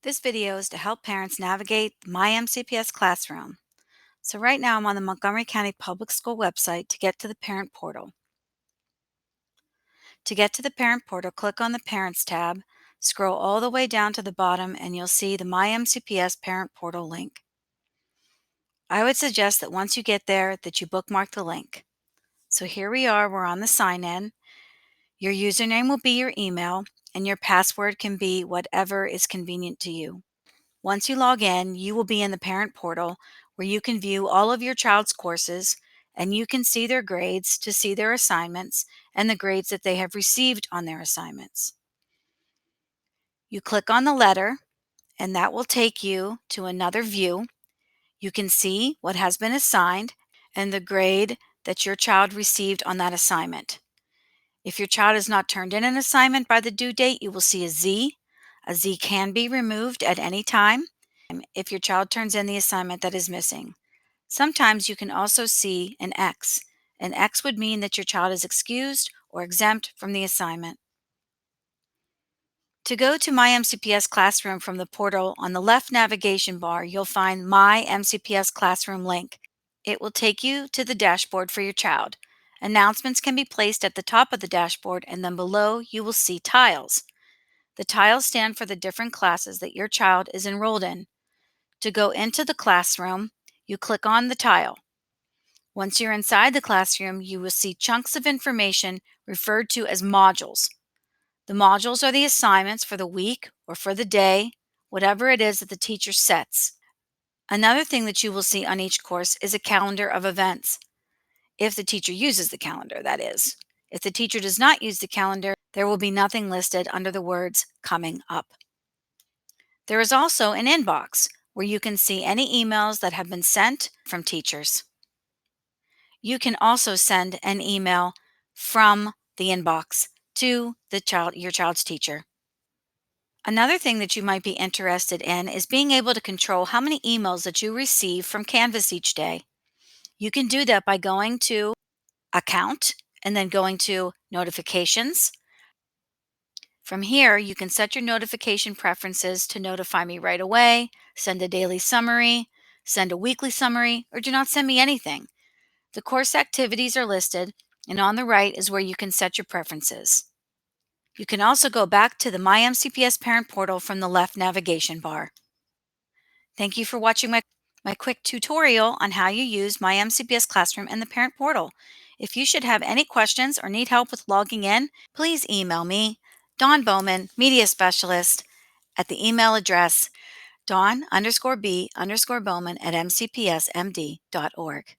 This video is to help parents navigate the MyMCPS classroom. So right now I'm on the Montgomery County Public School website to get to the parent portal. To get to the parent portal, click on the Parents tab, scroll all the way down to the bottom, and you'll see the MyMCPS parent portal link. I would suggest that once you get there that you bookmark the link. So here we are, we're on the sign in. Your username will be your email, and your password can be whatever is convenient to you. Once you log in, you will be in the parent portal where you can view all of your child's courses, and you can see their grades to see their assignments and the grades that they have received on their assignments. You click on the letter and that will take you to another view. You can see what has been assigned and the grade that your child received on that assignment. If your child has not turned in an assignment by the due date, you will see a Z. A Z can be removed at any time if your child turns in the assignment that is missing. Sometimes you can also see an X. An X would mean that your child is excused or exempt from the assignment. To go to MyMCPS Classroom from the portal, on the left navigation bar, you'll find MyMCPS Classroom link. It will take you to the dashboard for your child. Announcements can be placed at the top of the dashboard, and then below you will see tiles. The tiles stand for the different classes that your child is enrolled in. To go into the classroom, you click on the tile. Once you're inside the classroom, you will see chunks of information referred to as modules. The modules are the assignments for the week or for the day, whatever it is that the teacher sets. Another thing that you will see on each course is a calendar of events. If the teacher uses the calendar, that is. If the teacher does not use the calendar, there will be nothing listed under the words coming up. There is also an inbox where you can see any emails that have been sent from teachers. You can also send an email from the inbox to your child's teacher. Another thing that you might be interested in is being able to control how many emails that you receive from Canvas each day. You can do that by going to Account and then going to Notifications. From here, you can set your notification preferences to notify me right away, send a daily summary, send a weekly summary, or do not send me anything. The course activities are listed, and on the right is where you can set your preferences. You can also go back to the MyMCPS parent portal from the left navigation bar. Thank you for watching my quick tutorial on how you use MyMCPS Classroom and the parent portal. If you should have any questions or need help with logging in, please email me, Dawn Bowman, Media Specialist, at the email address dawn_b_bowman@mcpsmd.org.